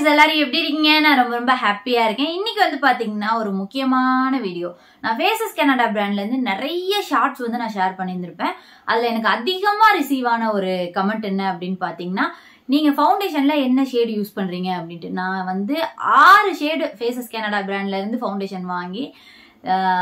Friends எல்லாரும் எப்படி இருக்கீங்க? நான் ரொம்ப ஹாப்பியா இருக்கேன். இன்னைக்கு வந்து பாத்தீங்கன்னா ஒரு முக்கியமான வீடியோ. நான் ஃபேஸஸ் கனடா பிராண்ட்ல இருந்து நிறைய ஷார்ட்ஸ் வந்து நான் ஷேர் பண்ணியிருந்திருப்பேன். அதுல எனக்கு அதிகமா ரிசீவ் ஆன ஒரு கமெண்ட் என்ன அப்படின்னு பாத்தீங்கன்னா, நீங்க ஃபவுண்டேஷன்ல என்ன ஷேடு யூஸ் பண்றீங்க அப்படின்ட்டு. நான் வந்து 6 ஷேடு ஃபேஸஸ் கனடா பிராண்ட்ல இருந்து ஃபவுண்டேஷன் வாங்கி,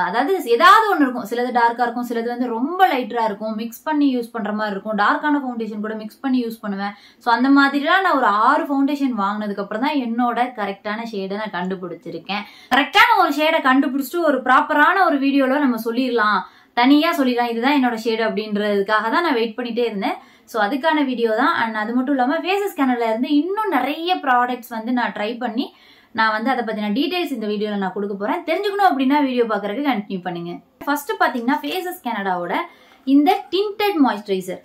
அதாவது ஏதாவது ஒன்று இருக்கும். சிலது டார்க்கா இருக்கும், சிலது வந்து ரொம்ப லைட்டரா இருக்கும், மிக்ஸ் பண்ணி யூஸ் பண்ற மாதிரி இருக்கும். டார்க்கான ஃபவுண்டேஷன் கூட மிக்ஸ் பண்ணி யூஸ் பண்ணுவேன். ஸோ அந்த மாதிரிலாம் நான் ஒரு 6 ஃபவுண்டேஷன் வாங்கினதுக்கு அப்புறம் தான் என்னோட கரெக்டான ஷேடை நான் கண்டுபிடிச்சிருக்கேன். கரெக்டான ஒரு ஷேடை கண்டுபிடிச்சிட்டு ஒரு ப்ராப்பரான ஒரு வீடியோல நம்ம சொல்லிடலாம், தனியா சொல்லிடலாம் இதுதான் என்னோட ஷேடு அப்படின்றதுக்காக தான் நான் வெயிட் பண்ணிட்டே இருந்தேன். ஸோ அதுக்கான வீடியோ தான். அண்ட் அது மட்டும் இல்லாம ஃபேஸஸ் கனடால இருந்து இன்னும் நிறைய ப்ராடக்ட்ஸ் வந்து நான் ட்ரை பண்ணி நான் வந்து அதை பத்தின டீடைல்ஸ் இந்த வீடியோல நான் கொடுக்க போறேன். தெரிஞ்சுக்கணும் அப்படின்னா வீடியோ பாக்குறதுக்கு கண்டினியூ பண்ணுங்க. ஃபர்ஸ்ட் பாத்தீங்கன்னா ஃபேஸஸ் கனடாவோட இந்த டிண்டட் மாய்ஸ்சரைசர்.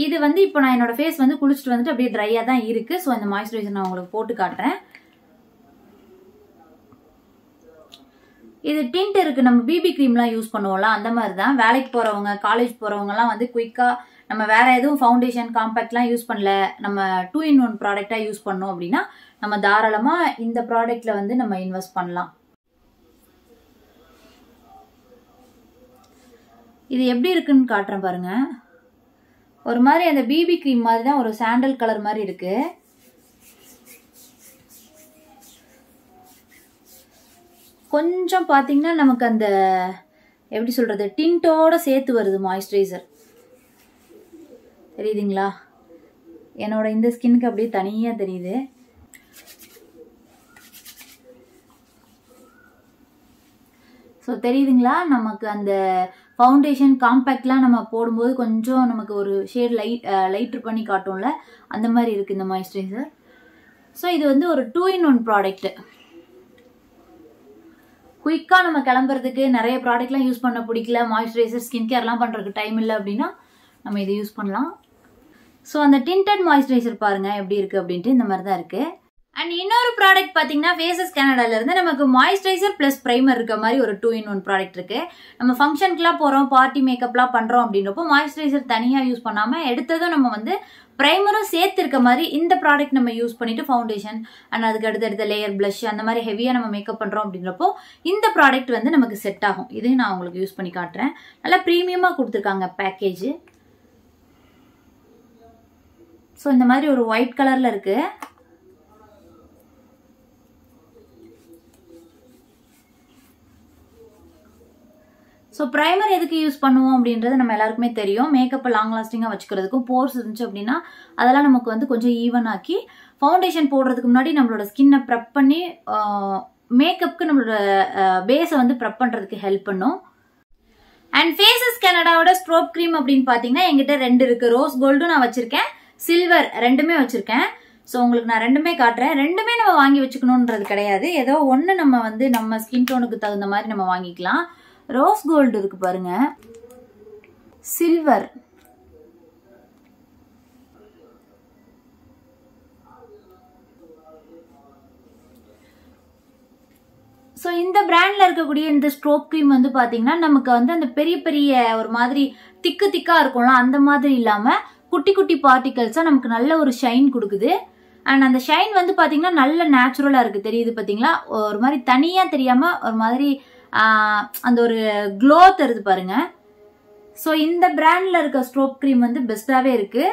இது வந்து இப்போ நான் என்னோட ஃபேஸ் வந்து குளிச்சுட்டு வந்துட்டு அப்படியே ட்ரையா தான் இருக்கு. ஸோ இந்த மாய்ஸ்சரைசர் நான் உங்களுக்கு போட்டு காட்டுறேன். இது டிண்ட் இருக்கு, நம்ம பிபி கிரீம்லாம் யூஸ் பண்ணுவோம்ல அந்த மாதிரி தான். வேலைக்கு போறவங்க, காலேஜ் போறவங்கலாம் வந்து குயிக்கா நம்ம வேற எதுவும் ஃபவுண்டேஷன் காம்பேக்ட்லாம் யூஸ் பண்ணல, நம்ம 2-in-1 ப்ராடக்டா யூஸ் பண்ணோம் அப்படின்னா நம்ம தாராளமா இந்த ப்ராடக்ட்ல வந்து நம்ம இன்வெஸ்ட் பண்ணலாம். இது எப்படி இருக்குன்னு காட்டுறேன் பாருங்க. ஒரு மாதிரி அந்த பிபி கிரீம் மாதிரி தான், ஒரு சாண்டல் கலர் மாதிரி இருக்கு. கொஞ்சம் பாத்தீங்கன்னா நமக்கு அந்த எப்படி சொல்றது, டிண்டோட சேர்த்து வருது மாய்ஸ்சரைசர். தெரியுதுங்களா? என்னோட இந்த ஸ்கின்னுக்கு அப்படியே தனியா தெரியுது. ஸோ தெரியுதுங்களா? நமக்கு அந்த ஃபவுண்டேஷன் காம்பேக்ட்லாம் நம்ம போடும்போது கொஞ்சம் நமக்கு ஒரு ஷேட் லைட்டர் பண்ணி காட்டும்ல, அந்த மாதிரி இருக்கு இந்த மாய்ஸ்சரைசர். ஸோ இது வந்து ஒரு 2-in-1 ப்ராடக்ட். குயிக்கா நம்ம கிளம்புறதுக்கு நிறைய ப்ராடக்ட்லாம் யூஸ் பண்ண பிடிக்கல, மாய்ஸ்சரைசர் ஸ்கின் கேர்லாம் பண்றதுக்கு டைம் இல்லை அப்படின்னா நம்ம இதை யூஸ் பண்ணலாம். ஸோ அந்த டிண்டட் மாய்ஸ்சரைசர் பாருங்க எப்படி இருக்கு அப்படின்ட்டு. இந்த மாதிரி தான் இருக்கு. அண்ட் இன்னொரு ப்ராடக்ட் பாத்தீங்கன்னா ஃபேஸஸ் கனடால இருந்து நமக்கு மாய்ஸ்சரைசர் பிளஸ் பிரைமர் இருக்க மாதிரி ஒரு 2-in-1 ப்ராடக்ட் இருக்கு. நம்ம ஃபங்க்ஷனுக்குலாம் போறோம், பார்ட்டி மேக்கப்லாம் பண்றோம் அப்படின்றப்போ மாய்ஸ்சரைசர் தனியா யூஸ் பண்ணாம எடுத்ததும் நம்ம வந்து பிரைமரும் சேர்த்து இருக்க மாதிரி இந்த ப்ராடக்ட் நம்ம யூஸ் பண்ணிட்டு ஃபவுண்டேஷன் அண்ட் அதுக்கு அடுத்த லேயர் பிளஷ் அந்த மாதிரி ஹெவியா நம்ம மேக்கப் பண்றோம் அப்படின்றப்போ இந்த ப்ராடக்ட் வந்து நமக்கு செட் ஆகும். இதையும் நான் உங்களுக்கு யூஸ் பண்ணி காட்டுறேன். நல்லா ப்ரீமியமா கொடுத்துருக்காங்க பேக்கேஜ். ஸோ இந்த மாதிரி ஒரு ஒயிட் கலர்ல இருக்கு. ஸோ ப்ரைமர் எதுக்கு யூஸ் பண்ணுவோம் அப்படின்றது நம்ம எல்லாருக்குமே தெரியும். மேக்கப்பை லாங் லாஸ்டிங்காக வச்சுக்கிறதுக்கும், போர்ஸ் இருந்துச்சு அப்படின்னா அதெல்லாம் நமக்கு வந்து கொஞ்சம் ஈவன் ஆக்கி ஃபவுண்டேஷன் போடுறதுக்கு முன்னாடி நம்மளோட ஸ்கின்னை ப்ரெப் பண்ணி மேக்கப்புக்கு நம்மளோட பேஸை வந்து ப்ரெப் பண்ணுறதுக்கு ஹெல்ப் பண்ணும். அண்ட் ஃபேஸஸ் கனடாவோட ஸ்ட்ரோப் க்ரீம் அப்படின்னு பார்த்தீங்கன்னா எங்கிட்ட 2 இருக்கு. ரோஸ் கோல்டும் நான் வச்சிருக்கேன், சில்வர் ரெண்டுமே வச்சிருக்கேன். ஸோ உங்களுக்கு நான் ரெண்டுமே காட்டுறேன். ரெண்டுமே நம்ம வாங்கி வச்சுக்கணுன்றது கிடையாது, ஏதோ ஒன்று நம்ம வந்து நம்ம ஸ்கின் டோனுக்கு தகுந்த மாதிரி நம்ம வாங்கிக்கலாம். ரோஸ் கோல்டு இருக்கு பாருங்க, சில்வர். ஸோ இந்த பிராண்ட்ல இருக்கக்கூடிய இந்த ஸ்ட்ரோப் கிரீம் வந்து பாத்தீங்கன்னா நமக்கு வந்து அந்த பெரிய பெரிய ஒரு மாதிரி திக்கா இருக்கும்ல, அந்த மாதிரி இல்லாம குட்டி குட்டி பார்ட்டிகல்ஸா நமக்கு நல்ல ஒரு ஷைன் கொடுக்குது. அண்ட் அந்த ஷைன் வந்து பாத்தீங்கன்னா நல்ல நேச்சுரலா இருக்கு. தெரியுது பாத்தீங்களா? ஒரு மாதிரி தனியா தெரியாம ஒரு மாதிரி அந்த ஒரு க்ளோ தருது பாருங்க. ஸோ இந்த பிராண்ட்ல இருக்க ஸ்ட்ரோப் கிரீம் வந்து பெஸ்டாவே இருக்கு.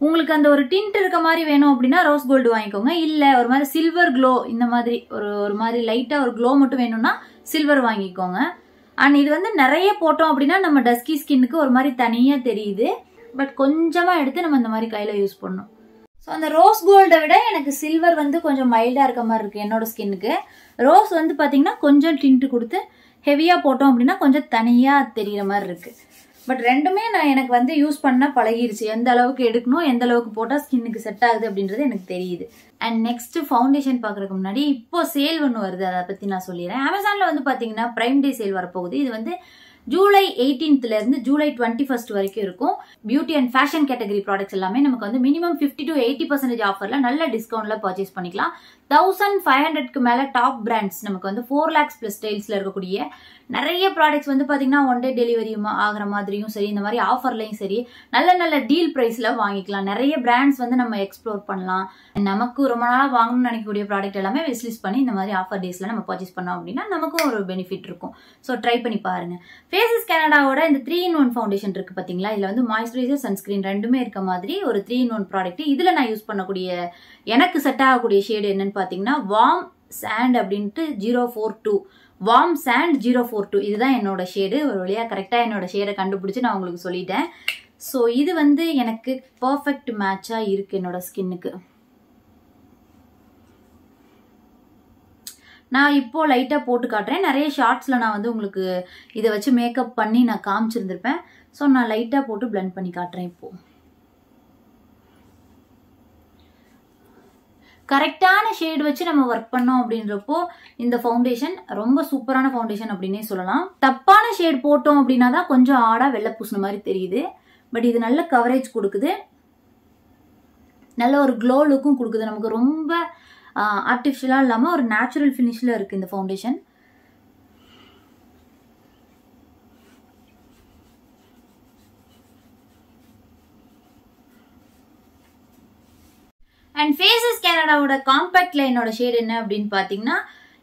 உங்களுக்கு அந்த ஒரு டிண்ட் இருக்க மாதிரி வேணும் அப்படின்னா ரோஸ் கோல்டு வாங்கிக்கோங்க. இல்ல ஒரு மாதிரி சில்வர் க்ளோ, இந்த மாதிரி ஒரு மாதிரி லைட்டா ஒரு க்ளோ மட்டும் வேணும்னா சில்வர் வாங்கிக்கோங்க. அண்ட் இது வந்து நிறைய போட்டோம் அப்படின்னா நம்ம டஸ்கி ஸ்கின்னுக்கு ஒரு மாதிரி தனியா தெரியுது. பட் கொஞ்சமா எடுத்து நம்ம இந்த மாதிரி கையில யூஸ் பண்ணணும். ஸோ அந்த ரோஸ் கோல்டை விட எனக்கு சில்வர் வந்து கொஞ்சம் மைல்டா இருக்க மாதிரி இருக்கு என்னோட ஸ்கின்னுக்கு. ரோஸ் வந்து பாத்தீங்கன்னா கொஞ்சம் டிண்ட் கொடுத்து ஹெவியா போட்டோம் அப்படின்னா கொஞ்சம் தனியா தெரியற மாதிரி இருக்கு. பட் ரெண்டுமே நான் எனக்கு வந்து யூஸ் பண்ண பழகிருச்சு. எந்த அளவுக்கு எடுக்கணும், எந்த அளவுக்கு போட்டா ஸ்கின்னுக்கு செட் ஆகுது அப்படின்றது எனக்கு தெரியுது. அண்ட் நெக்ஸ்ட் ஃபவுண்டேஷன் பாக்குறதுக்கு முன்னாடி இப்போ சேல் ஒன்று வருது, அதை பத்தி நான் சொல்லிடுறேன். அமேசான்ல வந்து பாத்தீங்கன்னா பிரைம் டே சேல் வரப்போகுது. இது வந்து ஜூலை 18th இருந்து ஜூலை 21st வரைக்கும் இருக்கும். Beauty and fashion category products எல்லாமே நமக்கு வந்து மினிமம் 50 to 80% ஆஃபர்ல நல்ல டிஸ்கவுண்ட்ல பர்ச்சேஸ் பண்ணிக்கலாம். 1500க்கு மேல டாப் பிராண்ட்ஸ் நமக்கு வந்து 4 lakhs plus ஸ்டைல்ஸ்ல இருக்கக்கூடிய நிறைய ப்ராடக்ட்ஸ் வந்து பாத்தீங்கன்னா 1 day டெலிவரி ஆகிற மாதிரியும் சரி, இந்த மாதிரி ஆஃபர்லையும் சரி நல்ல நல்ல டீல் பிரைஸ்ல வாங்கிக்கலாம். நிறைய பிராண்ட்ஸ் வந்து நம்ம எக்ஸ்ப்ளோர் பண்ணலாம். நமக்கு ரொம்ப நாளா வாங்கணும்னு நினைக்கக்கூடிய ப்ராடக்ட் எல்லாமே விஸ்லிஸ்ட் பண்ணி இந்த மாதிரி ஆஃபர் டேஸ்ல நம்ம பர்ச்சேஸ் பண்ணோம் அப்படின்னா நமக்கும் ஒரு பெனிஃபிட் இருக்கும். ஸோ ட்ரை பண்ணி பாருங்க. ஃபேஸஸ் கனடாவோட இந்த 3-in-1 ஃபவுண்டேஷன் இருக்கு பாத்தீங்களா, இதுல வந்து மாய்ஸ்சரைசர் சன்ஸ்கிரீன் ரெண்டுமே இருக்க மாதிரி ஒரு 3-in-1 ப்ராடக்ட். இதுல நான் யூஸ் பண்ணக்கூடிய எனக்கு செட் ஆகக்கூடிய ஷேடு என்னன்னு பாத்தீங்கன்னா வார்ம் சாண்ட் அப்படின்ட்டு 042 வார்ம் சாண்ட் 042 இதுதான் என்னோட ஷேடு. ஒரு வழியா கரெக்டா என்னோட ஷேடை கண்டுபிடிச்சு நான் உங்களுக்கு சொல்லிட்டேன். ஸோ இது வந்து எனக்கு பர்ஃபெக்ட் மேட்சா இருக்கு என்னோட ஸ்கின்னுக்கு. நான் இப்போ லைட்டா போட்டு காட்டுறேன். நிறைய ஷார்ட்ஸ்ல நான் வந்து உங்களுக்கு இதை வச்சு மேக்கப் பண்ணி நான் காமிச்சிருந்திருப்பேன். ஸோ நான் லைட்டா போட்டு பிளெண்ட் பண்ணி காட்டுறேன். இப்போ கரெக்டான ஷேட் வச்சு நம்ம ஒர்க் பண்ணோம் அப்படின்றப்போ இந்த ஃபவுண்டேஷன் ரொம்ப சூப்பரான ஃபவுண்டேஷன் அப்படின்னே சொல்லலாம். தப்பான ஷேட் போட்டோம் அப்படின்னா தான் கொஞ்சம் ஆடா வெள்ளை பூசின மாதிரி தெரியுது. பட் இது நல்ல கவரேஜ் கொடுக்குது, நல்ல ஒரு க்ளோ லுக்கும் கொடுக்குது. நமக்கு ரொம்ப ஆர்டிஃபிஷியலா இல்லாம ஒரு நேச்சுரல் ஃபினிஷ்ல இருக்கு இந்த ஃபவுண்டேஷன். அண்ட் ஃபேஸஸ் கனடாவோட காம்பேக்ட் லைனோட ஷேட் என்ன அப்படின்னு பாத்தீங்கன்னா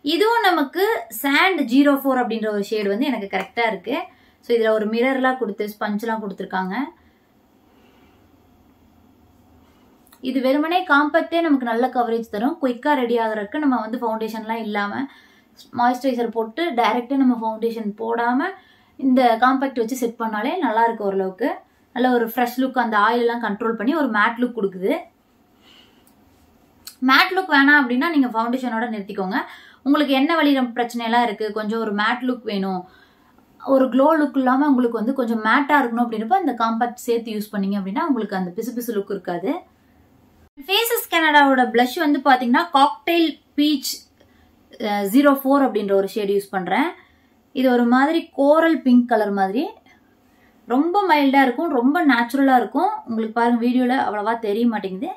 இதுவும் நமக்கு சாண்ட் 04 அப்படின்ற ஒரு ஷேடு வந்து எனக்கு கரெக்டா இருக்கு. ஸோ இதுல ஒரு மிரர்லாம் கொடுத்து ஸ்பஞ்ச்லாம் கொடுத்துருக்காங்க. இது வெறுமனே காம்பேக்டே நமக்கு நல்ல கவரேஜ் தரும். குயிக்கா ரெடி ஆகுறதுக்கு நம்ம வந்து ஃபவுண்டேஷன்லாம் இல்லாம மாய்ஸ்சரைசர் போட்டு டைரக்டா நம்ம ஃபவுண்டேஷன் போடாம இந்த காம்பேக்ட் வச்சு செட் பண்ணாலே நல்லா இருக்கு. ஓரளவுக்கு நல்ல ஒரு ஃப்ரெஷ் லுக், அந்த ஆயில் எல்லாம் கண்ட்ரோல் பண்ணி ஒரு மேட் லுக் கொடுக்குது. மேட் லுக் வேணாம் அப்படின்னா நீங்க ஃபவுண்டேஷனோட நிறுத்திக்கோங்க. உங்களுக்கு என்ன வழி பிரச்சனை எல்லாம் இருக்கு, கொஞ்சம் ஒரு மேட் லுக் வேணும், ஒரு க்ளோ லுக் இல்லாம உங்களுக்கு வந்து கொஞ்சம் மேட்டா இருக்கணும் அப்படின்றப்ப இந்த காம்பேக்ட் சேர்த்து யூஸ் பண்ணீங்க அப்படின்னா உங்களுக்கு அந்த பிசு பிசு லுக் இருக்காது. ஃபேஸஸ் கனடாவோட பிளஷ் வந்து பாத்தீங்கன்னா காக்டெயில் பீச் 04 அப்படின்ற ஒரு ஷேட் யூஸ் பண்றேன். இது ஒரு மாதிரி கோரல் பிங்க் கலர் மாதிரி ரொம்ப மைல்டா இருக்கும், ரொம்ப நேச்சுரலா இருக்கும். உங்களுக்கு பாருங்க வீடியோல அவ்வளவா தெரிய மாட்டேங்குது.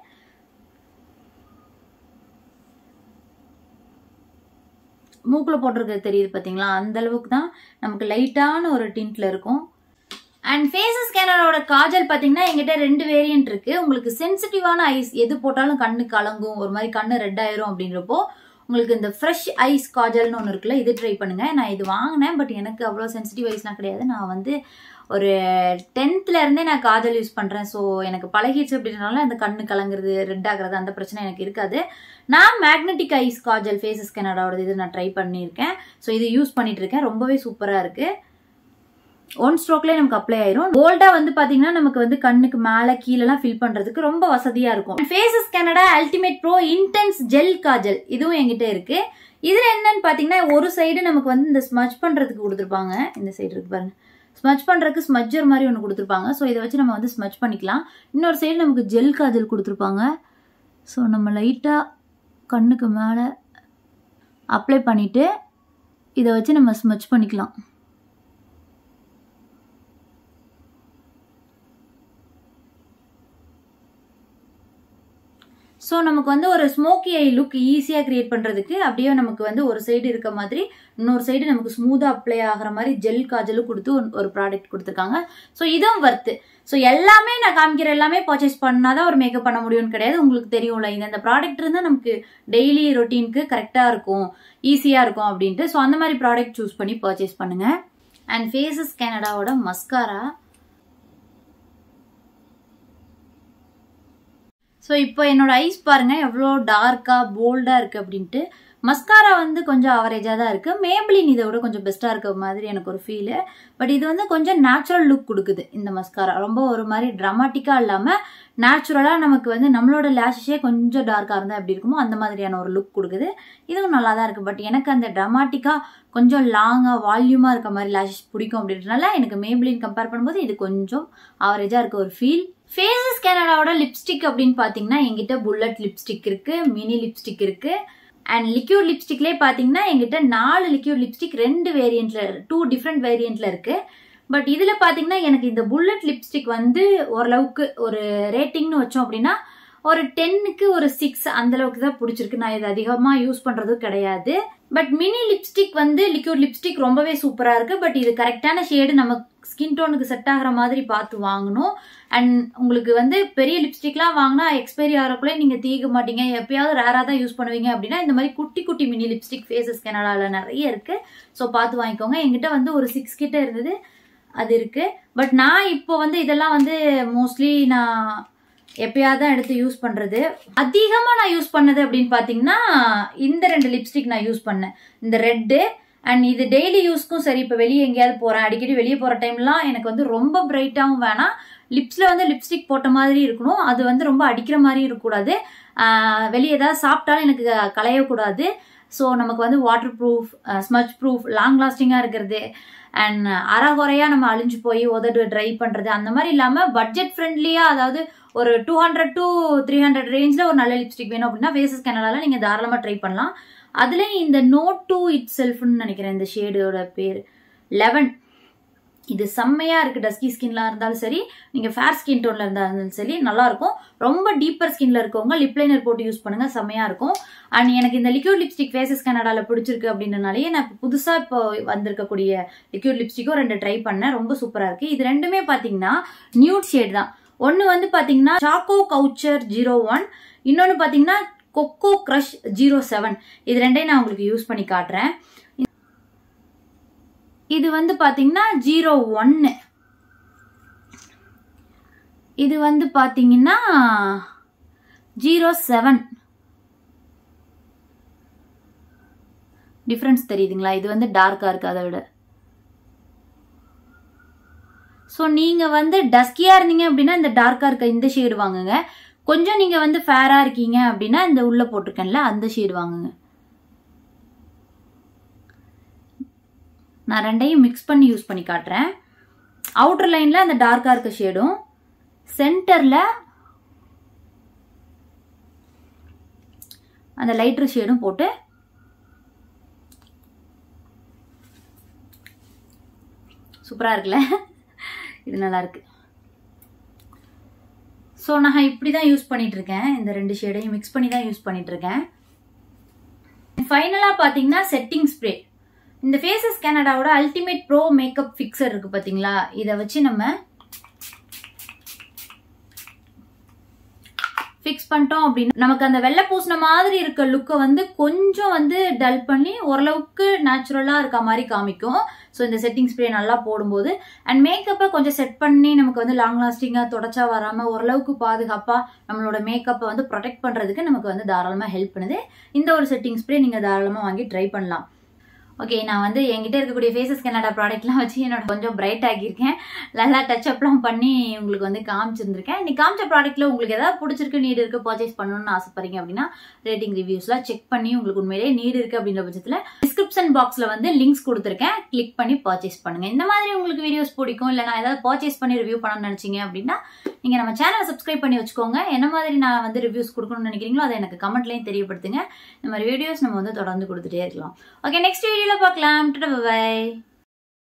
மூக்குல போட்டிருக்கிறது தெரியுது பாத்தீங்களா, அந்த அளவுக்கு தான் நமக்கு லைட்டான ஒரு டிண்ட்ல இருக்கும். அண்ட் ஃபேஸஸ் கனடாவோட காஜல் பாத்தீங்கன்னா எங்கிட்ட 2 வேரியன்ட் இருக்கு. உங்களுக்கு சென்சிட்டிவான ஐஸ் எது போட்டாலும் கண்ணு கலங்கும், ஒரு மாதிரி கண்ணு ரெட் ஆயிரும் அப்படின்றப்போ உங்களுக்கு இந்த ஃப்ரெஷ் ஐஸ் காஜல்னு ஒன்று இருக்குல்ல, இது ட்ரை பண்ணுங்க. நான் இது வாங்கினேன், பட் எனக்கு அவ்வளோ சென்சிட்டிவ் ஐஸ்லாம் கிடையாது. நான் வந்து ஒரு 10th இருந்தே நான் காஜல் யூஸ் பண்றேன். ஸோ எனக்கு பழகிடுச்சு அப்படின்றனால அந்த கண்ணு கலங்குறது ரெட் ஆகுறது அந்த பிரச்சனை எனக்கு இருக்காது. நான் மேக்னெட்டிக் ஐஸ் காஜல் ஃபேஸஸ் கனடாவோட இது நான் ட்ரை பண்ணியிருக்கேன். ஸோ இது யூஸ் பண்ணிட்டு இருக்கேன். ரொம்பவே சூப்பரா இருக்கு. 1 ஸ்ட்ரோக்லயே நமக்கு அப்ளை ஆயிரும். கோல்டா வந்து பாத்தீங்கன்னா நமக்கு வந்து கண்ணுக்கு மேல கீழெல்லாம் ஃபில் பண்றதுக்கு ரொம்ப வசதியா இருக்கும். Faces Canada ultimate pro intense gel kajal இதுவும் என்கிட்ட இருக்கு. இதுல என்னன்னு பாத்தீங்கன்னா ஒரு சைடு நமக்கு வந்து இந்த ஸ்மட்ச் பண்றதுக்கு கொடுத்துருப்பாங்க. இந்த சைடு இருக்கு பாருங்க, ஸ்மட்ச் பண்றதுக்கு ஸ்மட்ஜர் மாதிரி ஒன்று கொடுத்துருப்பாங்க. ஸோ இதை வச்சு நம்ம வந்து ஸ்மட்ச் பண்ணிக்கலாம். இன்னொரு சைடு நமக்கு ஜெல் காஜல் கொடுத்துருப்பாங்க. ஸோ நம்ம லைட்டா கண்ணுக்கு மேல அப்ளை பண்ணிட்டு இதை வச்சு நம்ம ஸ்மட்ச் பண்ணிக்கலாம். ஸோ நமக்கு வந்து ஒரு ஸ்மோக்கி ஐ லுக் ஈஸியாக கிரியேட் பண்ணுறதுக்கு அப்படியே நமக்கு வந்து ஒரு சைடு இருக்க மாதிரி இன்னொரு சைடு நமக்கு ஸ்மூத்தாக அப்ளை ஆகிற மாதிரி ஜெல் காஜலும் கொடுத்து ஒரு ப்ராடக்ட் கொடுத்துருக்காங்க. ஸோ இதுவும் வர்த்து. ஸோ எல்லாமே நான் காமிக்கிற எல்லாமே பர்ச்சேஸ் பண்ணாதான் ஒரு மேக்கப் பண்ண முடியும்னு கிடையாது. உங்களுக்கு தெரியும்ல, இந்த ப்ராடக்ட் இருந்தால் நமக்கு டெய்லி ரொட்டீனுக்கு கரெக்டாக இருக்கும், ஈஸியாக இருக்கும் அப்படின்ட்டு. ஸோ அந்த மாதிரி ப்ராடக்ட் சூஸ் பண்ணி பர்ச்சேஸ் பண்ணுங்க. அண்ட் ஃபேஸஸ் கனடாவோட மஸ்காரா. ஸோ இப்போ என்னோட ஐஸ் பாருங்க எவ்வளோ டார்க்கா போல்டா இருக்கு அப்படின்ட்டு. மஸ்காரா வந்து கொஞ்சம் அவரேஜா தான் இருக்கு. மேப்ளின் இதை விட கொஞ்சம் பெஸ்டா இருக்க மாதிரி எனக்கு ஒரு ஃபீல். பட் இது வந்து கொஞ்சம் நேச்சுரல் லுக் கொடுக்குது. இந்த மஸ்காரா ரொம்ப ஒரு மாதிரி டிராமாட்டிக்கா இல்லாம நேச்சுரலா நமக்கு வந்து நம்மளோட லேஷஸே கொஞ்சம் டார்க்கா இருந்தா எப்படி இருக்குமோ அந்த மாதிரியான ஒரு லுக் கொடுக்குது. இதுவும் நல்லா தான் இருக்கு. பட் எனக்கு அந்த டிராமாட்டிக்கா கொஞ்சம் லாங்கா வால்யூமா இருக்க மாதிரி லேஷஸ் பிடிக்கும் அப்படின்றதுனால எனக்கு மேப்ளின் கம்பேர் பண்ணும்போது இது கொஞ்சம் அவரேஜா இருக்க ஒரு ஃபீல். ஃபேஸஸ் கனடாவோட லிப்ஸ்டிக் அப்படின்னு பாத்தீங்கன்னா என்கிட்ட புல்லட் லிப்ஸ்டிக் இருக்கு, மினி லிப்ஸ்டிக் இருக்கு, அண்ட் லிக்யூட் லிப்ஸ்டிக்லேயே பார்த்தீங்கன்னா எங்கிட்ட 4 லிக்யூட் லிப்ஸ்டிக் 2 வேரியண்ட்ல 2 டிஃப்ரெண்ட் வேரியண்ட்ல இருக்கு. பட் இதில் பார்த்தீங்கன்னா எனக்கு இந்த புல்லட் லிப்ஸ்டிக் வந்து ஓரளவுக்கு ஒரு ரேட்டிங்னு வச்சோம் அப்படின்னா ஒரு 10க்கு ஒரு 6 அந்த அளவுக்கு தான் பிடிச்சிருக்கு. நான் இது அதிகமாக யூஸ் பண்ணுறதும் கிடையாது. பட் மினி லிப்ஸ்டிக் வந்து லிக்யூட் லிப்ஸ்டிக் ரொம்பவே சூப்பராக இருக்கு. பட் இது கரெக்டான ஷேடு நம்ம ஸ்கின் டோனுக்கு செட் ஆகிற மாதிரி பார்த்து வாங்கணும். அண்ட் உங்களுக்கு வந்து பெரிய லிப்ஸ்டிக்லாம் வாங்கினா எக்ஸ்பைரி ஆகிறக்குள்ளே நீங்கள் தீக மாட்டீங்க, எப்பயாவது ரேராக தான் யூஸ் பண்ணுவீங்க அப்படின்னா இந்த மாதிரி குட்டி குட்டி மினி லிப்ஸ்டிக் ஃபேஸஸ் கனடாவில் நிறைய இருக்கு. ஸோ பார்த்து வாங்கிக்கோங்க. என்கிட்ட வந்து ஒரு 6 கிட்ட இருந்தது, அது இருக்கு. பட் நான் இப்போ வந்து இதெல்லாம் வந்து மோஸ்ட்லி நான் எப்பயாவது தான் எடுத்து யூஸ் பண்றது. அதிகமா நான் யூஸ் பண்ணது அப்படின்னு பாத்தீங்கன்னா இந்த 2 லிப்ஸ்டிக் நான் யூஸ் பண்ணேன். இந்த ரெட்டு அண்ட் இது டெய்லி யூஸ்க்கும் சரி. இப்போ வெளியே எங்கேயாவது போறேன், அடிக்கடி வெளியே போற டைம்லாம் எனக்கு வந்து ரொம்ப பிரைட்டாகவும் வேணாம், லிப்ஸ்ல வந்து லிப்ஸ்டிக் போட்ட மாதிரி இருக்கணும், அது வந்து ரொம்ப அடிக்கிற மாதிரி இருக்கக்கூடாது, வெளியே ஏதாவது சாப்பிட்டாலும் எனக்கு களையக்கூடாது. ஸோ நமக்கு வந்து waterproof, smudge proof, long லாஸ்டிங்கா இருக்கிறது அண்ட் அறகுறையா நம்ம அழிஞ்சு போய் உதடு ட்ரை பண்றது அந்த மாதிரி இல்லாம பட்ஜெட் ஃப்ரெண்ட்லியா, அதாவது ஒரு 200 to 300 ரேஞ்ச்ல ஒரு நல்ல லிப்ஸ்டிக் வேணும் அப்படின்னா ஃபேஸஸ் கனடால நீங்க தாராளமா ட்ரை பண்ணலாம். அதுலயும் இந்த நோட் டு இட் செல்ஃப்னு நினைக்கிறேன் இந்த ஷேடோட பேர் 11. இது செம்மையா இருக்கு. டஸ்கி ஸ்கின்ல இருந்தாலும் சரி, நீங்க ஃபேர் ஸ்கின் டோன்ல இருந்தாலும் சரி நல்லா இருக்கும். ரொம்ப டீப்பர் ஸ்கின்ல இருக்கவங்க லிப் லைனர் போட்டு யூஸ் பண்ணுங்க, செம்மையா இருக்கும். அண்ட் எனக்கு இந்த லிக்யூட் லிப்ஸ்டிக் ஃபேஸஸ் கனடால பிடிச்சிருக்கு அப்படின்றனாலே நான் புதுசா இப்போ வந்திருக்கக்கூடிய லிக்யூட் லிப்ஸ்டிக்கும் 2 ட்ரை பண்ணேன், ரொம்ப சூப்பரா இருக்கு. இது ரெண்டுமே பாத்தீங்கன்னா நியூட் ஷேட் தான். ஒன்னு வந்து பாத்தீங்கன்னா சாக்கோ கவுச்சர் 01, இன்னொன்னு பாத்தீங்கன்னா கொக்கோ கிரஷ் 07. இது ரெண்டையும் நான் உங்களுக்கு யூஸ் பண்ணி காட்டுறேன். இது வந்து பாத்தீங்கன்னா 01, இது வந்து பாத்தீங்கன்னா 07. டிஃபரன்ஸ் தெரியுதுங்களா? இது வந்து டார்க்கா இருக்கு அதை விட. ஸோ நீங்க வந்து டஸ்கியா இருந்தீங்க அப்படின்னா இந்த டார்க்கா இருக்க இந்த ஷேடு வாங்குங்க. கொஞ்சம் நீங்க வந்து ஃபேரா இருக்கீங்க அப்படின்னா இந்த உள்ள போட்டிருக்கேன்ல அந்த ஷேடு வாங்குங்க. நான் ரெண்டையும் மிக்ஸ் பண்ணி யூஸ் பண்ணி காட்டுறேன். அவுட்டர் லைன்ல அந்த டார்க்கா இருக்க ஷேடும், சென்டர்ல அந்த லைட்டர் ஷேடும் போட்டு சூப்பரா இருக்குல்ல? இது நல்லா இருக்கு. ஸோ நான் இப்படிதான் யூஸ் பண்ணிட்டு இருக்கேன். இந்த 2 ஷேடையும் மிக்ஸ் பண்ணி தான் யூஸ் பண்ணிட்டு இருக்கேன். ஃபைனலா பாத்தீங்கன்னா செட்டிங் ஸ்ப்ரே. இந்த ஃபேஸஸ் கனடாவோட அல்டிமேட் ப்ரோ மேக்கப் ஃபிக்சர் இருக்கு பாத்தீங்களா, இதை வச்சு நம்ம ஃபிக்ஸ் பண்ணிட்டோம் அப்படின்னா நமக்கு அந்த வெள்ளை பூசின மாதிரி இருக்க லுக்கை வந்து கொஞ்சம் வந்து டல் பண்ணி ஓரளவுக்கு நேச்சுரலா இருக்க மாதிரி காமிக்கும். ஸோ இந்த செட்டிங் ஸ்ப்ரே நல்லா போடும்போது அண்ட் மேக்கப்பை கொஞ்சம் செட் பண்ணி நமக்கு வந்து லாங் லாஸ்டிங்கா தொடச்சா வராம ஓரளவுக்கு பாதுகாப்பா நம்மளோட மேக்கப்பை வந்து ப்ரொடெக்ட் பண்றதுக்கு நமக்கு வந்து தாராளமா ஹெல்ப் பண்ணுது. இந்த ஒரு செட்டிங் ஸ்ப்ரே நீங்க தாராளமா வாங்கி ட்ரை பண்ணலாம். ஓகே, நான் வந்து என்கிட்ட இருக்கக்கூடிய ஃபேஸஸ் கனடா ப்ராடக்ட்லாம் வச்சு என்னோட கொஞ்சம் பிரைட் ஆகியிருக்கேன், நல்லா டச்அப்லாம் பண்ணி உங்களுக்கு வந்து காமிச்சிருந்திருக்கேன். இன்னைக்கு காமிச்ச ப்ராடக்ட்ல உங்களுக்கு ஏதாவது பிடிச்சிருக்கு, நீடு இருக்கு, பர்ச்சேஸ் பண்ணணும்னு ஆசைப்படுறீங்க அப்படின்னா ரேட்டிங் ரிவ்யூஸ்லாம் செக் பண்ணி உங்களுக்கு உண்மையிலேயே நீடு இருக்கு அப்படின்ற பட்சத்தில் டிஸ்கிரிப்ஷன் பாக்ஸ்ல வந்து லிங்க்ஸ் கொடுத்துருக்கேன், கிளிக் பண்ணி பர்ச்சேஸ் பண்ணுங்க. இந்த மாதிரி உங்களுக்கு வீடியோஸ் பிடிக்கும், இல்லை நான் ஏதாவது பர்ச்சேஸ் பண்ணி ரிவ்யூ பண்ணணும்னு நினைச்சீங்க அப்படின்னா நீங்க நம்ம சேனலை சப்ஸ்கிரைப் பண்ணி வச்சுக்கோங்க. என்ன மாதிரி நான் வந்து ரிவ்யூஸ் கொடுக்கணும்னு நினைக்கிறீங்களோ அதை எனக்கு கமெண்ட்லயும் தெரியப்படுத்துங்க. இந்த மாதிரி வீடியோஸ் நம்ம வந்து தொடர்ந்து கொடுத்துட்டே இருக்கலாம். ஓகே, நெக்ஸ்ட் வீடியோல பார்க்கலாம். பை.